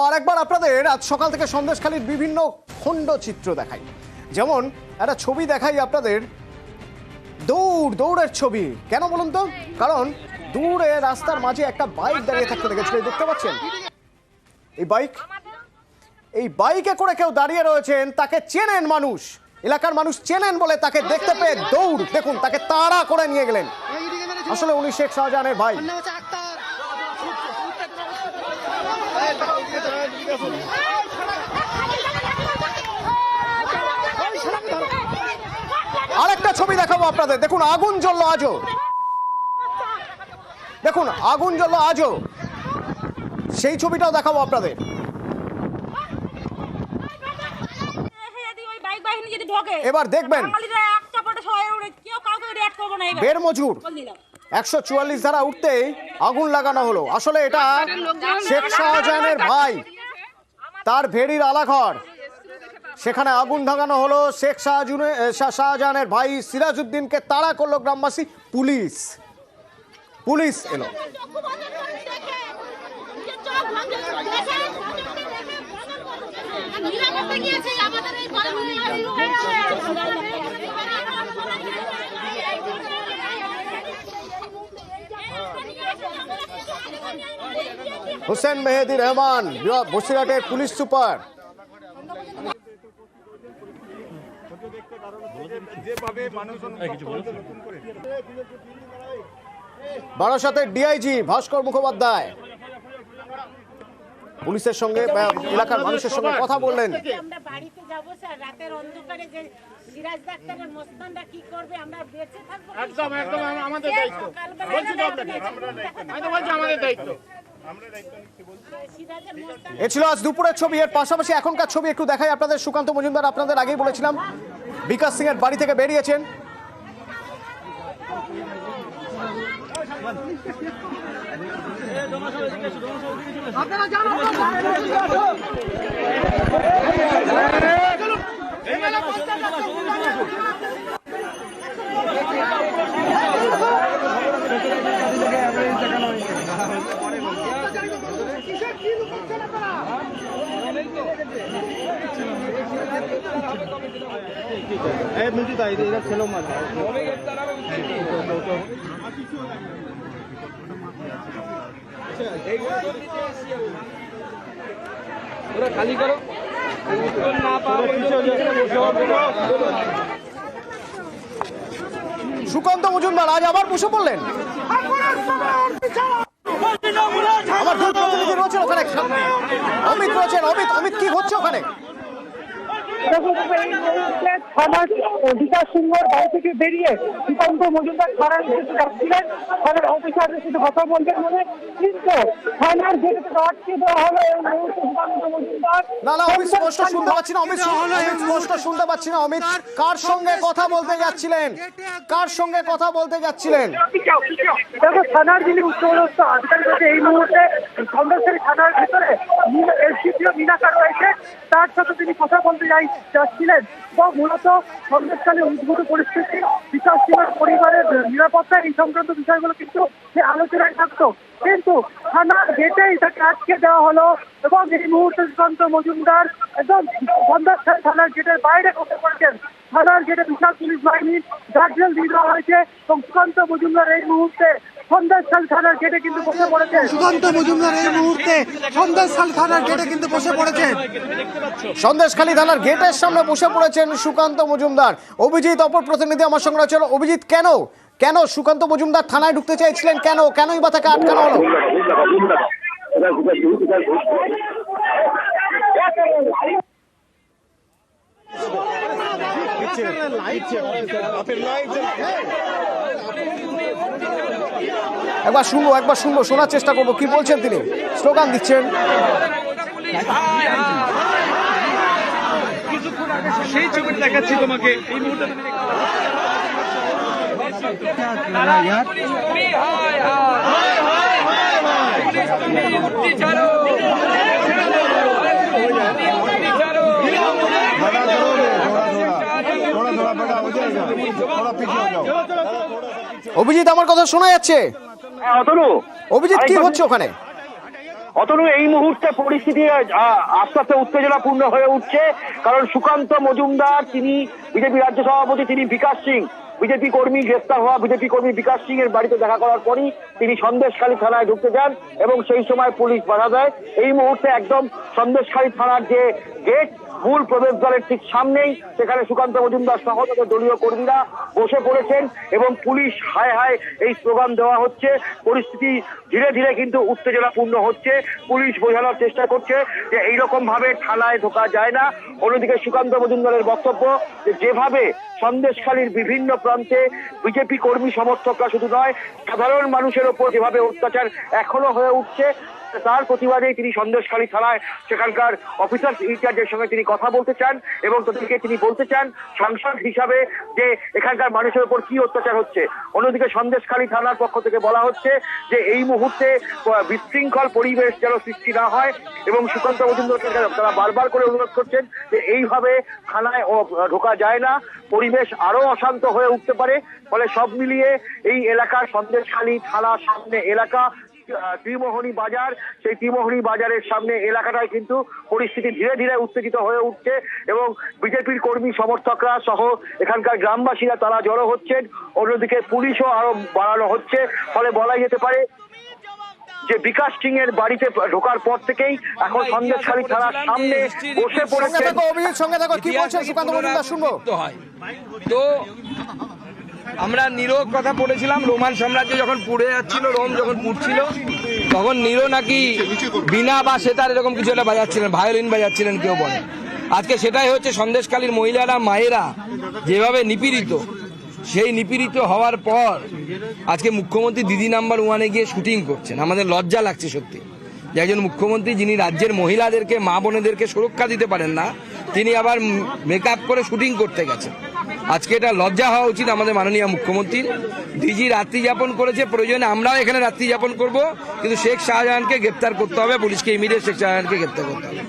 আরেকবার আপনাদের আজ সকাল থেকে সন্দেশখালীর বিভিন্ন খণ্ডচিত্র দেখাই। যেমন একটা ছবি দেখাই আপনাদের, দৌড়ের ছবি। কেন বলুন তো? কারণ দূরে রাস্তার মাঝে একটা বাইক দাঁড়িয়ে থাকতে দেখেছিল, দেখতে পাচ্ছেন এই বাইকে করে কেউ দাঁড়িয়ে রয়েছেন, তাকে চেনেন মানুষ, এলাকার মানুষ চেনেন বলে তাকে দেখতে পেয়ে দৌড়, দেখুন তাকে তাড়া করে নিয়ে গেলেন। আসলে উনি শেখ শাহজাহানের ভাই। আরেকটা ছবি দেখাবো আপনাদের, দেখুন আগুন জ্বললো আজও, দেখুন আগুন জ্বললো আজও, সেই ছবিটাও দেখাবো আপনাদের। এবার দেখবেন বের মজুর 144 ধারা উঠতেই আগুন লাগানো হলো। আসলে এটা শেখ শাহজাহানের ভাই, তার ভেড়ির আলাঘর, সেখানে আগুন লাগানো হলো। শেখ শাহজাহানের ভাই সিরাজউদ্দিনকে তাড়া করলো গ্রামবাসী, পুলিশ এলো। হোসেন মেহেদি রহমান বসিরহাটের পুলিশ সুপার, বারাসাতের ডিআইজি ভাস্কর মুখোপাধ্যায় পুলিশের সঙ্গে এলাকার মানুষের সঙ্গে কথা বললেন। আমরা বাড়িতে যাব স্যার, রাতের অন্ধকারে যে সিরাজ ডাক্তারের মস্তানটা কি করবে, আমরা বেঁচে থাকবো। একদম আমাদের দায়িত্ব, বলছি তো আপনাকে, আমি তো বলছি আমাদের দায়িত্ব। এ ছিল আজ দুপুরের ছবি। এর পাশাপাশি এখনকার ছবি একটু দেখাই আপনাদের। সুকান্ত মজুমদার, আপনাদের আগেই বলেছিলাম, বিকাশ সিং এর বাড়ি থেকে বেরিয়েছেন। খালি করো সুকান্ত মজুমদার আজ আবার বসে পড়লেন। আমার দূর প্রতিনিধি রয়েছেন ওখানে, অমিত রয়েছেন। অমিত কি হচ্ছে ওখানে? বিকাশ সিংহর বাড়ি থেকে বেরিয়ে সুকান্ত মজুমদার থানার যাচ্ছিলেন, থানার অফিসারদের সাথে কথা বলতে বলে, কিন্তু থানার গেটে আটকে দেওয়া হলো। সুকান্ত মজুমদার না অমিত স্পষ্ট শুনতে পাচ্ছি না, অমিত স্পষ্ট শুনতে পাচ্ছি না। অমিত কার সঙ্গে কথা বলতে যাচ্ছিলেন? দেখো, থানার যিনি উচ্চপদস্থ আধিকারিক রয়েছে এই মুহূর্তে সন্দেশখালী থানার ভিতরে এসডিপিও মিনাকার রয়েছে, তার সাথে তিনি কথা বলতে যাচ্ছিলেন। এবং মূলত সন্দেশখালী উদ্ভূত পরিস্থিতি, বিকাশ সিংহের পরিবারের নিরাপত্তা, এই সংক্রান্ত বিষয়গুলো কিন্তু সে আলোচনায় থাকতো, কিন্তু থানার গেটেই তাকে আটকে দেওয়া হলো। এবং এই মুহূর্তে সুকান্ত মজুমদার একদম সন্দেশখালী থানার গেটের বাইরে বসে পড়েছেন। থানার গেটে বিশাল পুলিশ বাহিনীর গার্ডেল দিয়ে দেওয়া হয়েছে এবং সুকান্ত মজুমদার এই মুহূর্তে সন্দেশখালী থানার গেটে কিন্তু বসে পড়েছেন। সন্দেশখালী থানার গেটের সামনে বসে পড়েছেন সুকান্ত মজুমদার। অভিজিৎ অপর প্রতিনিধি আমার সঙ্গে রয়েছে। অভিজিৎ, কেন সুকান্ত মজুমদার থানায় ঢুকতে চাইছিলেন? কেনই বা তাকে আটকানো হলো? একবার শুনবো, শোনার চেষ্টা করবো কি বলছেন তিনি। স্লোগান দিচ্ছেন। সেই ছবিটা দেখাচ্ছি তোমাকে এই মুহূর্তে। অভিজিৎ, আমার কথা শোনা যাচ্ছে? অতনু, অভিজিৎ, কি হচ্ছে ওখানে? অতনু, এই মুহূর্তে পরিস্থিতি আস্তে আস্তে উত্তেজনাপূর্ণ হয়ে উঠছে, কারণ সুকান্ত মজুমদার, তিনি বিজেপি রাজ্য সভাপতি, তিনি বিকাশ সিং, বিজেপি কর্মী, গ্রেফতার হওয়া বিজেপি কর্মী বিকাশ সিং এর বাড়িতে দেখা করার পরই তিনি সন্দেশখালী থানায় ঢুকতে যান এবং সেই সময় পুলিশ বাধা দেয়। এই মুহূর্তে একদম সন্দেশখালী থানার যে গেট, মূল প্রবেশদ্বারের ঠিক সামনেই সেখানে সুকান্ত মজুমদার সহ তাদের দলীয় কর্মীরা বসে পড়েছেন এবং পুলিশ হায় হায় এই স্লোগান দেওয়া হচ্ছে। পরিস্থিতি ধীরে ধীরে কিন্তু উত্তেজনাপূর্ণ হচ্ছে। পুলিশ বোঝানোর চেষ্টা করছে যে এইরকম ভাবে থানায় ঢোকা যায় না। অন্যদিকে সুকান্ত মজুমদারের বক্তব্য যে যেভাবে সন্দেশখালীর বিভিন্ন প্রান্তে বিজেপি কর্মী সমর্থকরা শুধু নয়, সাধারণ মানুষের ওপর যেভাবে অত্যাচার এখনো হয়ে উঠছে, তার প্রতিবাদেই তিনি সন্দেশখালী থানায় সেখানকার অফিসার ইনচার্জের সঙ্গে তিনি কথা বলতে চান এবং তাদেরকে তিনি বলতে চান সাংসদ হিসাবে যে এখানকার মানুষের উপর কি অত্যাচার হচ্ছে। অন্যদিকে সন্দেশখালী থানার পক্ষ থেকে বলা হচ্ছে যে এই মুহূর্তে বিশৃঙ্খল পরিবেশ যেন সৃষ্টি না হয় এবং সুকান্ত মজুমদারকে তারা বারবার করে অনুরোধ করছেন যে এইভাবে থানায় ঢোকা যায় না, পরিবেশ আরো অশান্ত হয়ে উঠতে পারে। ফলে সব মিলিয়ে এই এলাকার সন্দেশখালী থানা সামনে এলাকা ত্রিমোহনী বাজার, সেই ত্রিমোহনী বাজারের সামনে এলাকাটায় কিন্তু পরিস্থিতি ধীরে ধীরে উত্তেজিত হয়ে উঠছে এবং বিজেপির কর্মী সমর্থকরা সহ এখানকার গ্রামবাসীরা তারা জড়ো হচ্ছেন। অন্যদিকে পুলিশও আরো বাড়ানো হচ্ছে। ফলে বলা যেতে পারে যে বিকাশ সিং এর বাড়িতে ঢোকার পর থেকেই এখন সন্দেশখালী থানার সামনে বসে পড়েছে। সঙ্গে থাকো, কি বলছেন সুকান্ত মজুমদার, শুনবো। তো আমরা নিরোর কথা পড়েছিলাম, রোমান সাম্রাজ্য যখন পুড়ে যাচ্ছিল, রোম যখন পুড়ছিল, তখন নিরো নাকি বিনা বা সেতার এরকম কিছু একটা বাজাচ্ছিলেন, ভায়োলিন বাজাচ্ছিলেন কেউ বলে। আজকে সেটাই হচ্ছে, সন্দেশখালীর মহিলারা, মায়েরা যেভাবে নিপীড়িত, সেই নিপীড়িত হওয়ার পর আজকে মুখ্যমন্ত্রী দিদি নাম্বার 1-এ গিয়ে শুটিং করছেন। আমাদের লজ্জা লাগছে সত্যি যে একজন মুখ্যমন্ত্রী যিনি রাজ্যের মহিলাদেরকে, মা বোনেদেরকে সুরক্ষা দিতে পারেন না, তিনি আবার মেকআপ করে শুটিং করতে গেছেন। আজকে এটা লজ্জা হওয়া উচিত আমাদের মাননীয় মুখ্যমন্ত্রীর। ডিজি রাত্রি যাপন করেছে, প্রয়োজনে আমরাও এখানে রাত্রি যাপন করব, কিন্তু শেখ শাহজাহানকে গ্রেপ্তার করতে হবে, পুলিশকে ইমিডিয়েট শেখ শাহজাহানকে গ্রেপ্তার করতে হবে।